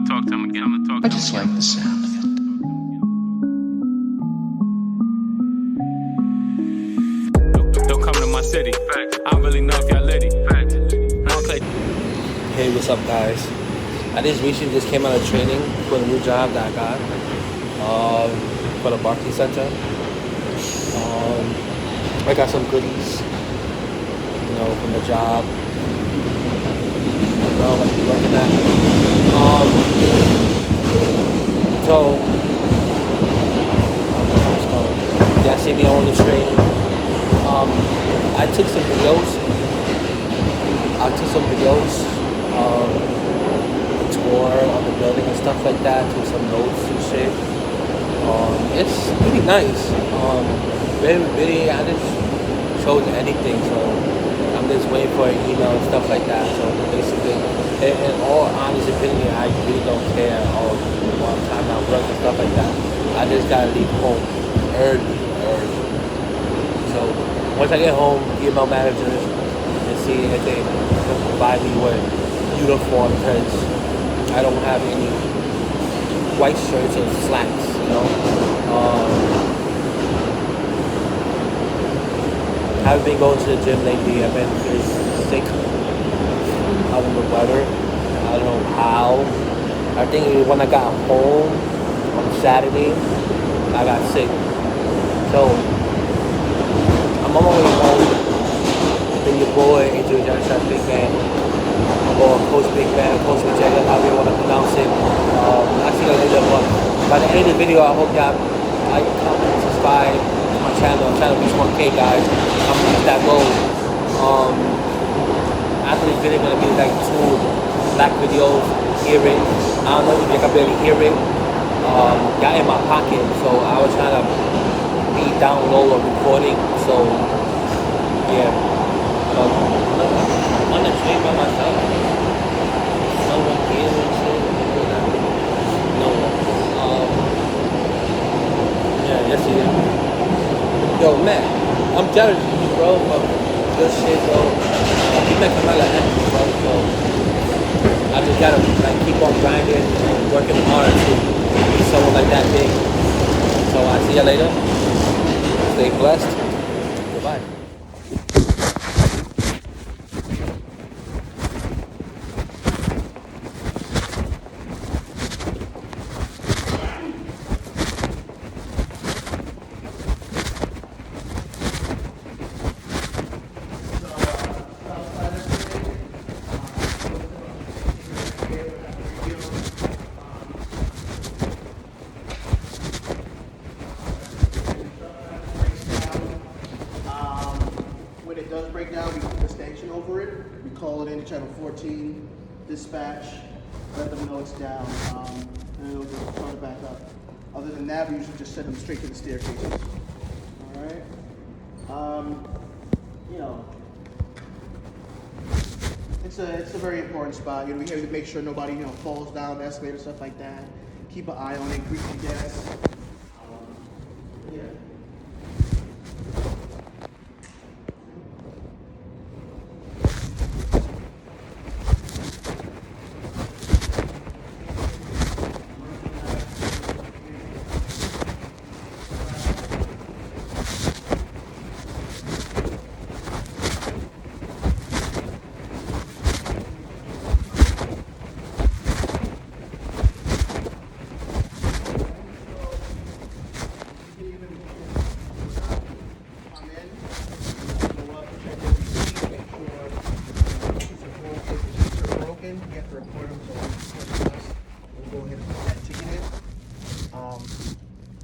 talk to him again. I just like the sound of it. Don't come to my city. I don't really know if y'all litty. Hey, what's up, guys? I recently came out of training for the new job that I got for the Barclays Center. I got some goodies, from the job. I'll be working at. Yeah, see me on the train. I took some videos. The tour of the building and stuff like that. Took some notes and shit. It's pretty nice. Really, I didn't show anything, so I'm just waiting for an email and stuff like that. So basically, in all honest opinion, I really don't care all one time I work and stuff like that. I just gotta leave home early. So once I get home, email managers and see if they can provide me with uniform, because I don't have any white shirts or slacks, I haven't been going to the gym lately. I've been really sick out of the weather. I don't know how. I think when I got home on Saturday, I got sick. So I'm on my way home. Then your boy, Angel Johnson, Big Man, or Coach Big Man, Coach Majega, however you want to pronounce it. I'll see you later. But by the end of the video, I hope y'all like, comment, subscribe to my channel. I'm trying to reach 1K, guys. I'm gonna reach that goal. After this video, gonna be like 2 black videos. Hear it. I don't know if you can barely hear it. Y'all in my pocket, so I was trying to be down low or recording. So yeah. I'm on the train by myself. No one here and shit. No one. Yeah, yes it is. Yo, man, I'm jealous of you, bro, but good shit, bro. You make a lot of energy, bro, so I just gotta keep on grinding and working hard to be someone like that big. So I'll see you later. Stay blessed. Goodbye. When it does break down, we put a stanchion over it. We call it in channel 14, dispatch, let them know it's down, and it'll just start it back up. Other than that, we usually just send them straight to the staircases. All right. It's a very important spot. We have to make sure nobody falls down the escalator, stuff like that. Keep an eye on it, grease the gas. Yeah. You have to report them, so we'll go ahead and put that ticket in.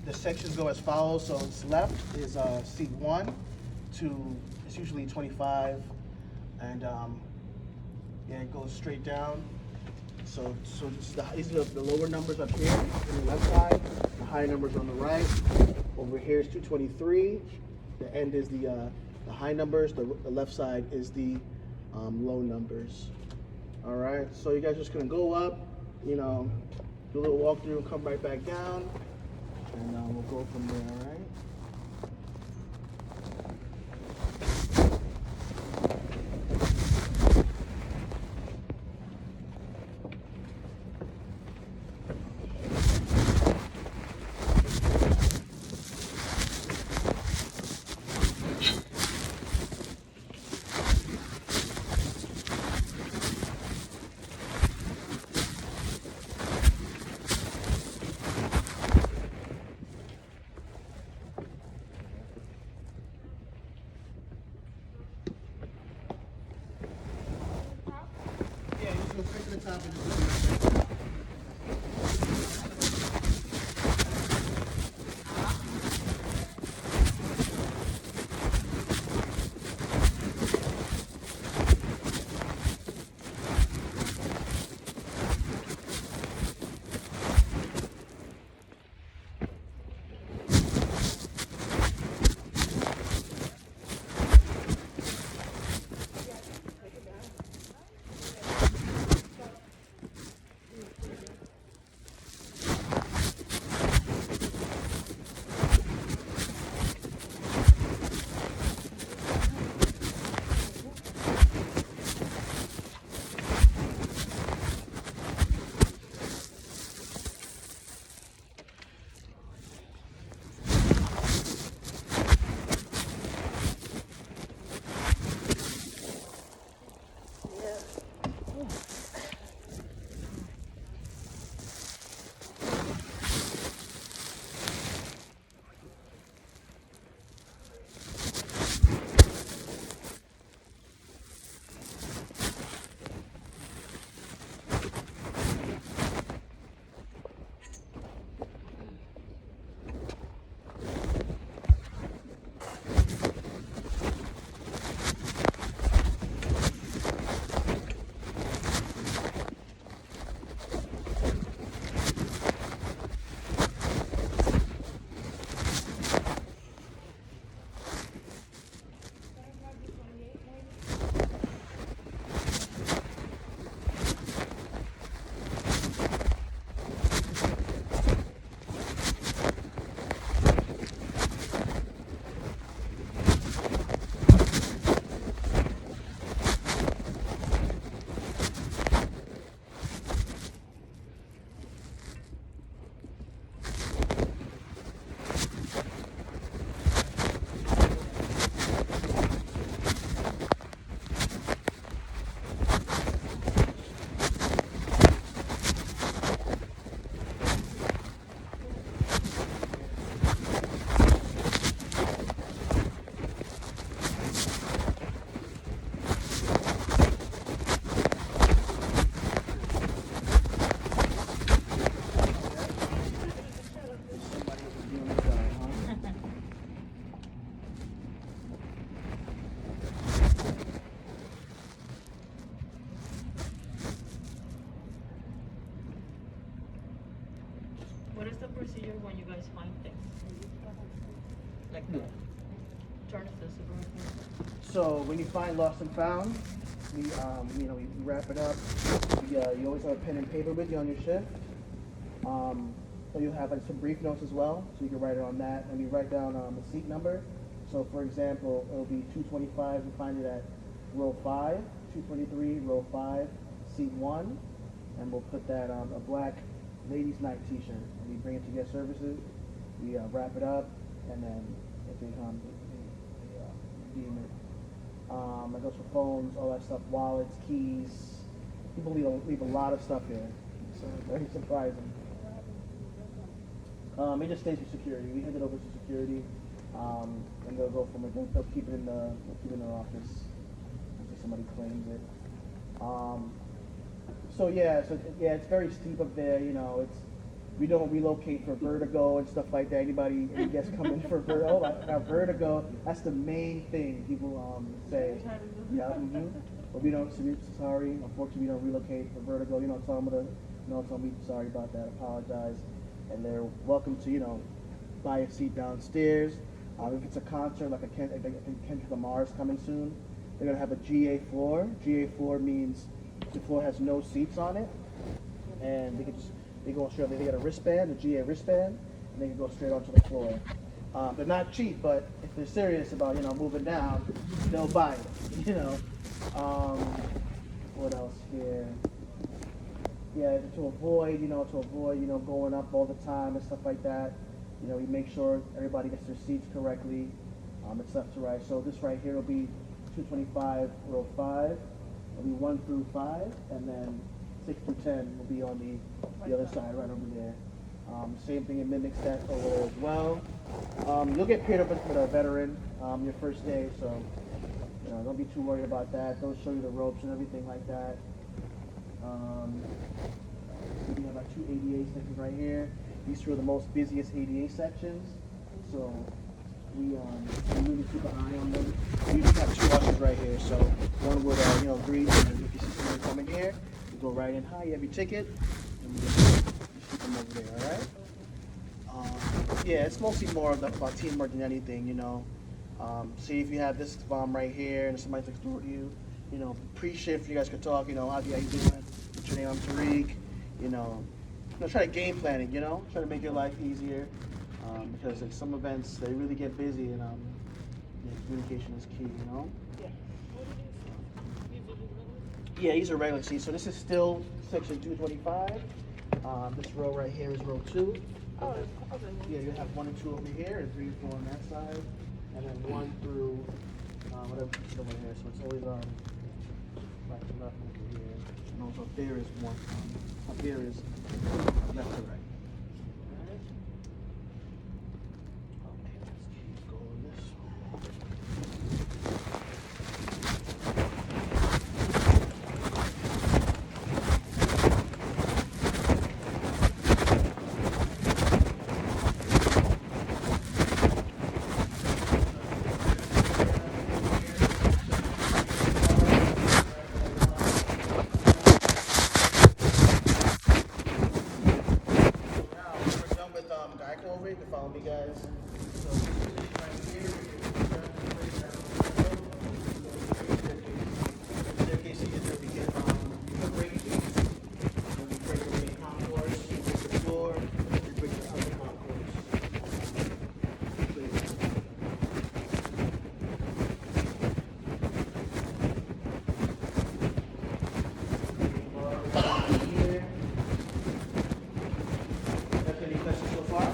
The sections go as follows. So it's left is seat 1 to, it's usually 25, and yeah, it goes straight down. So these are the lower numbers up here on the left side, the high numbers on the right. Over here is 223. The end is the high numbers. The left side is the low numbers. All right, so you guys are just gonna go up, do a little walkthrough and come right back down, and we'll go from there. All right. top and just go. What is the procedure when you guys find things? Like Yeah. turn to the supermarket. So when you find lost and found, we we wrap it up. You always have a pen and paper with you on your shift. So you have some brief notes as well, so you can write it on that, and we write down the seat number. So for example, it'll be 225. We find it at row 5, 223, row 5, seat 1, and we'll put that on a black ladies' night T-shirt. And we bring it to guest services. We wrap it up, and then if they come, they redeem it. That goes for phones, all that stuff, wallets, keys. People leave a lot of stuff here, so it's very surprising. It just stays with security. We hand it over to security, and they'll go from it. They'll keep it in their office until somebody claims it. So it's very steep up there. We don't relocate for vertigo and stuff like that. Any guests come in for vertigo? Oh, vertigo. That's the main thing people say. Yeah. Mm-hmm. But we don't. Sorry, unfortunately, we don't relocate for vertigo. Tell them sorry about that. Apologize, and they're welcome to buy a seat downstairs. If it's a concert like Kendrick Lamar's coming soon, they're gonna have a GA floor. GA floor means the floor has no seats on it, and they go straight. They get a wristband, a GA wristband, and they can go straight onto the floor. They're not cheap, but if they're serious about moving down, they'll buy it. What else here? Yeah, to avoid going up all the time and stuff like that. We make sure everybody gets their seats correctly. It's left to right. So this right here will be 225 row 5. It'll be 1 through 5, and then 6 through 10 will be on the other side, right over there. Same thing, it mimics that over there as well. You'll get paired up with a veteran your first day, so don't be too worried about that. They'll show you the ropes and everything like that. We have our two ADA sections right here. These two are the most busiest ADA sections, so we really keep an eye on them. We usually have two ushers right here, so one would greet, and if you see someone coming here, you go right in. Hi, you have your ticket, and you shoot them over there. All right. Yeah, it's mostly more about teamwork than anything, See if you have this bomb right here and somebody's next door to you, pre-shift you guys could talk, how you doing? What's your name? I'm Tariq, try to game plan it, try to make your life easier, because like some events, they really get busy and communication is key, Yeah, these are regular seats. So this is still section 225. This row right here is row 2. Oh, okay. Yeah, you have 1 and 2 over here, and 3 and 4 on that side, and then 1 through whatever over here. So it's always right to left over here, and also up there is 1. Up there is left to right. Alright. Okay, let's keep going this way. You can follow me, guys. So right here, staircase you get there, we get break these. And we break the main concourse, we break the floor, we break the other concourse. Here. Have any questions so far?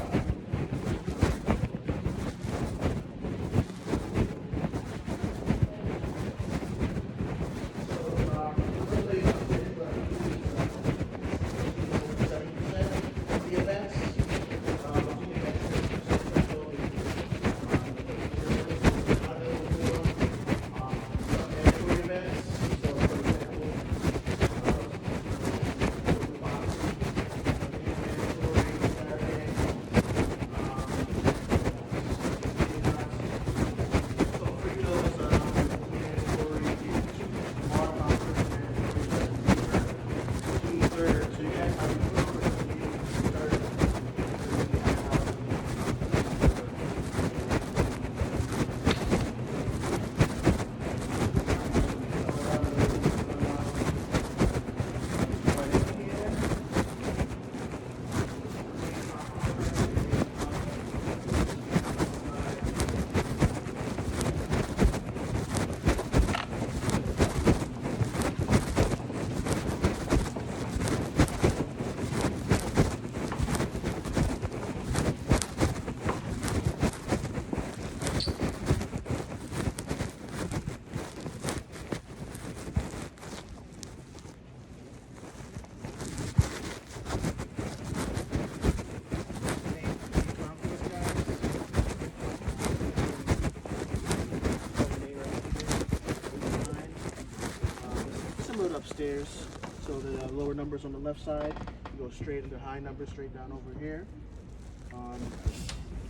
Upstairs, so the lower numbers on the left side, you go straight into high numbers straight down over here.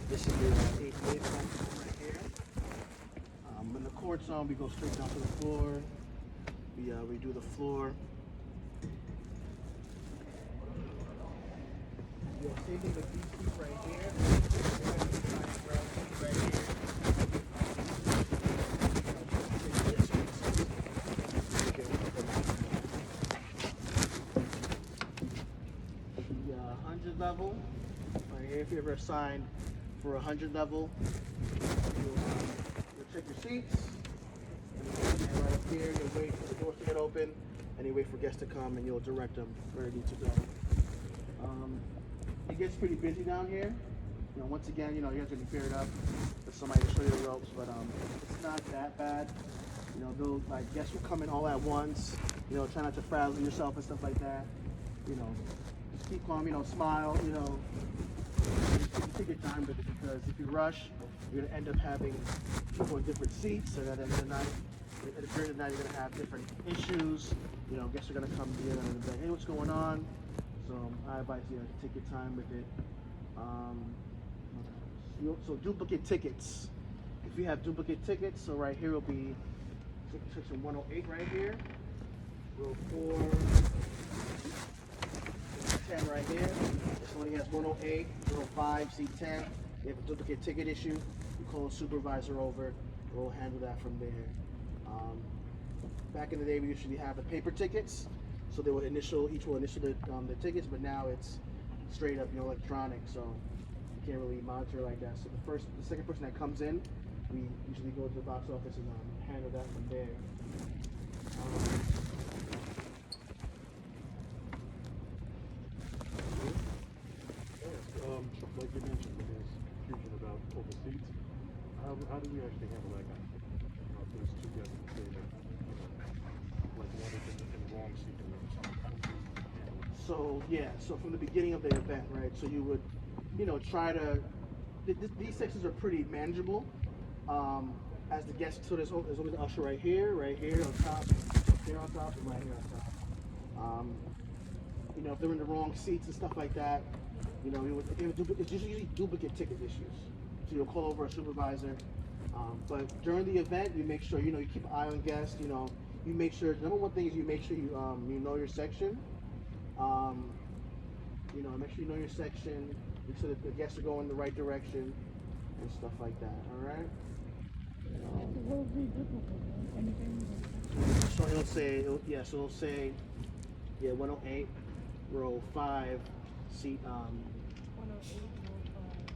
This is the 8 platform right here. When the court's on, we go straight down to the floor. We do the floor. Same thing with these seats right here. Right here. Level right here. If you're ever assigned for 100 level, you'll check your seats, and right up here you'll wait for the doors to get open, and you wait for guests to come, and you'll direct them where they need to go. It gets pretty busy down here. Once again, you guys are gonna be paired up with somebody to show you the ropes, but it's not that bad. They'll guests will come in all at once. Try not to frazzle yourself and stuff like that. Just keep calm, smile, take your time with it, because if you rush, you're gonna end up having people in different seats, and at the end of the night, During the night, you're gonna have different issues. You know, guests are gonna come in and be like, hey, what's going on? So I advise you to take your time with it. So duplicate tickets. If you have duplicate tickets, so right here will be section 108 right here. Row 4, 10 right here. This one has 108, row 5, seat 10. You have a duplicate ticket issue. You call a supervisor over. We'll handle that from there. Back in the day, we usually have the paper tickets, so they will each will initial the tickets, but now it's straight up, electronic, so you can't really monitor like that. So the second person that comes in, we usually go to the box office and handle that from there. Like you mentioned, there's confusion about over seats. How do we actually handle that kind of thing? If there's two guests that say that, like one is in the wrong seat and the other side. How do we handle it? So yeah, so from the beginning of the event, right? So you would, try to. These sections are pretty manageable. As the guests, so there's only the usher right here on top, here on top, and right here on top. If they're in the wrong seats and stuff like that, it's usually duplicate ticket issues. So you'll call over a supervisor. But during the event, you make sure, you keep an eye on guests, you make sure, number one thing is you make sure you know your section. Make sure you know your section, make sure that the guests are going the right direction and stuff like that, all right? So it'll say, 108, row 5, seat,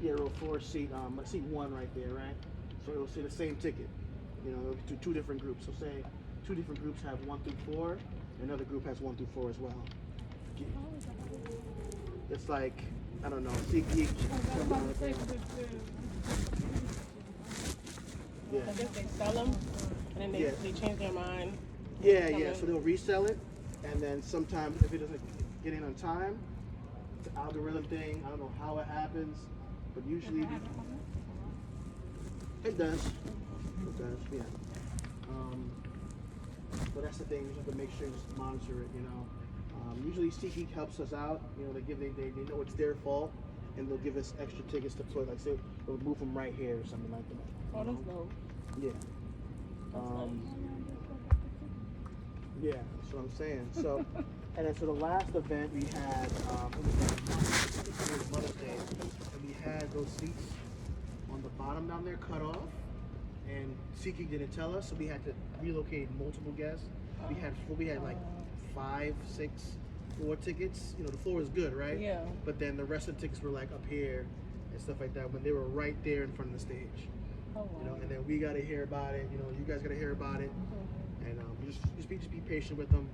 row 4, seat 1 right there, right? So it'll say the same ticket, to two different groups. So say two different groups have 1 through 4, another group has 1 through 4 as well. It's like, I don't know, SeatGeek. Yeah. I guess they sell them, and then they change their mind. Yeah. So they'll resell it, and then sometimes if it doesn't get in on time, it's an algorithm thing. I don't know how it happens, but usually it does. It does, yeah. But that's the thing. You have to make sure you just monitor it. Usually SeatGeek helps us out. They know it's their fault, and they'll give us extra tickets to put. Like say, they'll move them right here or something like that. Oh, that's dope. Yeah. Yeah, that's what I'm saying. So, and then for the last event we had, Mother's Day, and we had those seats on the bottom down there cut off, and SeatGeek didn't tell us, so we had to relocate multiple guests. We had like 5, 6, 4 tickets. The floor was good, right? Yeah. But then the rest of the tickets were like up here and stuff like that when they were right there in front of the stage. Oh, wow. And then we got to hear about it. You guys got to hear about it, and just be patient with them.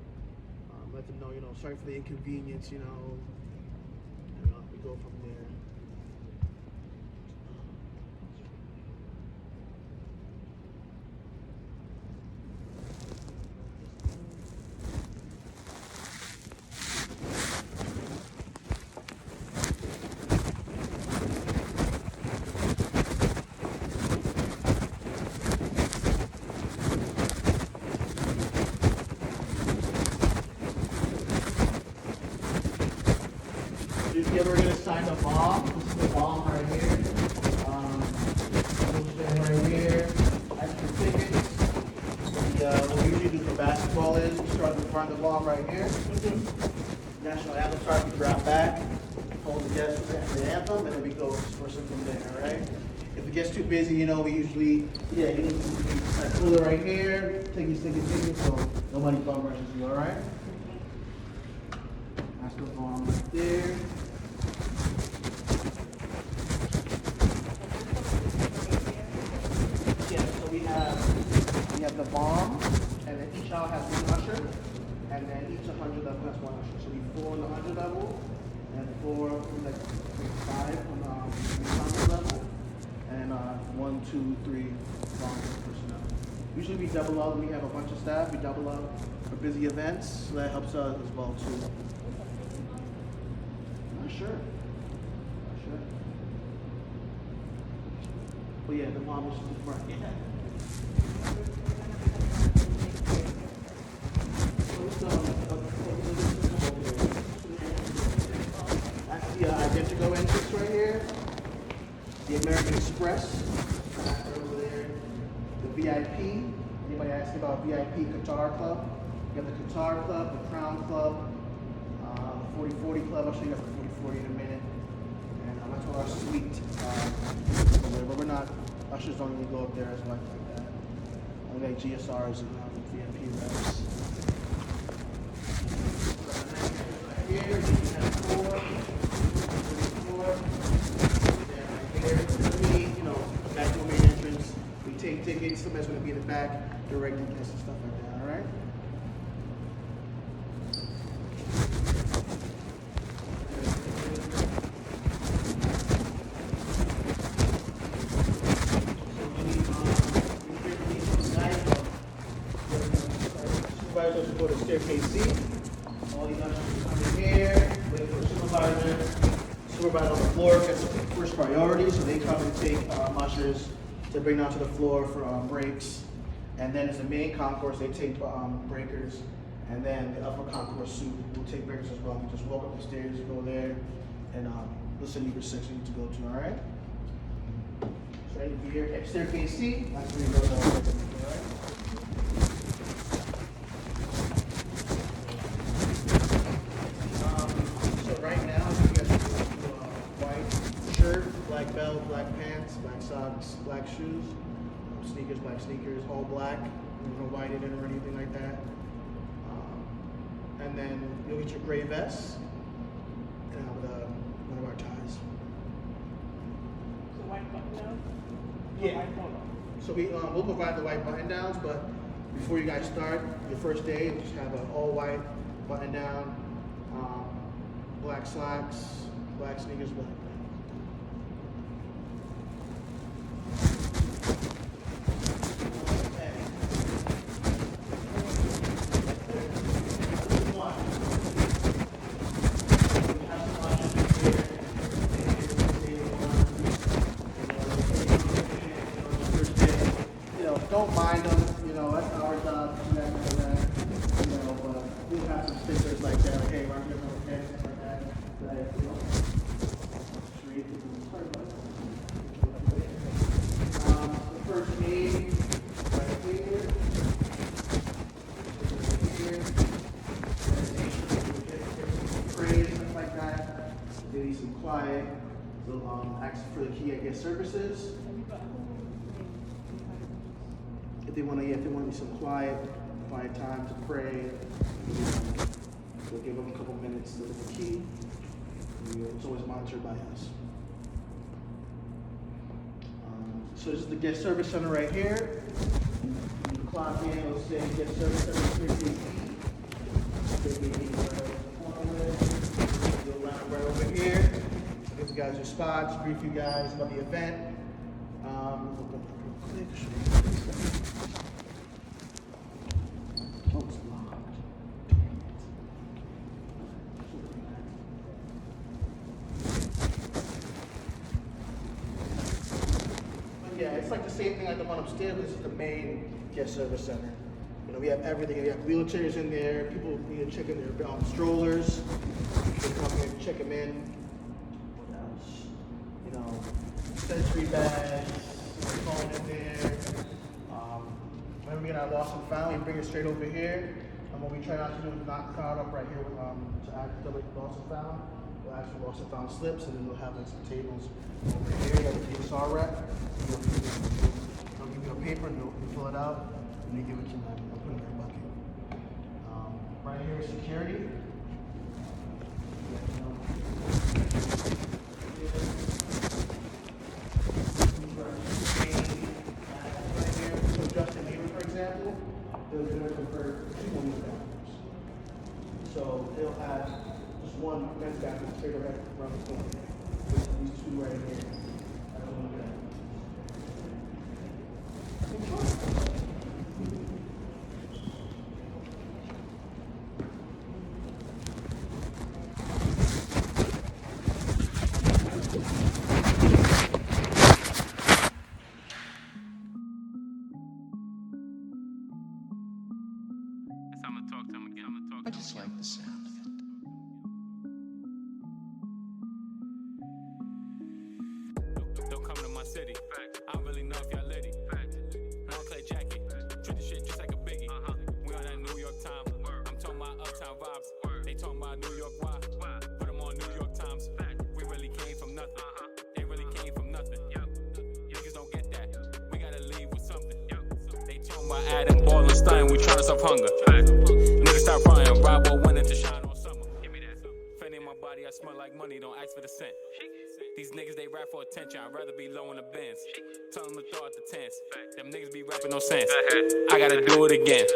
Let them know, sorry for the inconvenience. We go from there. If you're ever going to sign the bomb, this is the bomb right here. We'll stand right here. Extra tickets. What we usually do for basketball is we start in front of the bomb right here. National anthem starts, we drop back, hold the guest for the anthem, and then we go person from there, all right? If it gets too busy, we usually, you pull it right here, take it, so nobody bum rushes you, all right? That's the bomb right there. We have the bomb, and then each aisle has 1 usher, and then each 100 level has 1 usher. So we 4 on the 100 level, and 4 on like 5 on the 100 level, and 1, 2, 3 bomb personnel. Usually we double up when we have a bunch of staff. We double up for busy events, so that helps us as well too. Not sure. But yeah, the bomb is in front. The American Express, right over there. The VIP. Anybody asking about VIP Qatar Club? You have the Qatar Club, the Crown Club, the 4040 Club. I'll show you guys the 4040 in a minute. And that's what our suite. But we're not, ushers don't really go up there as much like that. Only like GSRs and VIP reps. Here, you have four. Back to the main entrance. We take tickets. Somebody's going to be in the back directing guests and stuff like that. All right. Supervisors will go to staircase C. All these ushers come in here, wait for a supervisor. Supervisor on the floor gets first priority, so they come and take ushers to bring down to the floor for breaks. And then as the main concourse, they take breakers. And then the upper concourse suite will take breakers as well. You just walk up the stairs, go there, and listen to your section you need to go to, all right? So right here at staircase C, that's where you go to, all right? So right now, you guys have a white shirt, black belt, black pants, black socks, black shoes, sneakers, black sneakers, all black. No white in it or anything like that. And then you'll get your gray vest and one of our ties. So white button down? Yeah. White polo. So we'll provide the white button downs, but before you guys start your first day, we just have an all white button down, black slacks, black sneakers, black pants. Don't mind them, that's our job, but we'll have some stickers like that, like, hey, aren't you okay, like that, the first aid, right here, praise, stuff like that, they need some quiet, they'll ask for the key, I guess, services. If they want to some quiet time to pray, we'll give them a couple minutes to get the key. It's always monitored by us. So this is the guest service center right here. You clock in, it'll say guest service center 50. You'll round right over here. Give you guys your spots, brief you guys about the event. Oh, it's locked. But yeah, it's like the same thing like the one upstairs, but this is the main guest service center. We have everything. We have wheelchairs in there. People need to check in their strollers. They come in, check them in. What else? Sensory bags. Phone in there. When we get our lost and found, we bring it straight over here. And what we try not to do is not crowd up right here with, to act like lost and found. We'll ask for lost and found slips, and then we'll have like some tables over here. Like a DSR rep. They'll give you a paper, and you'll fill it out, and you give it to them. They'll put it in their bucket. Right here is security. They're going to convert two women's bathrooms. So they'll have just one men's bathroom straight around the corner. These two right here. I'm gonna talk to him again. I just like the sound of it. Don't come Hit the shit just like a biggie. We on that New York time. I'm talking about uptown vibes. They talking about New York, why? Put them on New York Times. We really came from nothing. They really came from nothing. Niggas don't get that. We gotta leave with something. They talking about adding ball and stunning. We trying to stop hunger. Niggas stop running. Rob or winning to shine on summer. Fending my body, I smell like money. Don't ask for the scent. These niggas, they rap for attention. I'd rather be low in the bands. Tell them to throw out the tents. Them niggas be rapping no sense. I gotta do it again.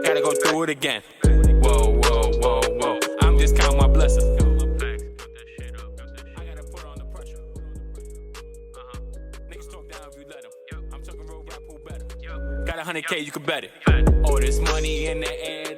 Gotta go through it again. Whoa, whoa, whoa, whoa. I'm just counting my blessings. I gotta put on the pressure. Niggas talk down if you let them. I'm talking real rap, who better? Got 100K, you can bet it. Oh, this money in the air.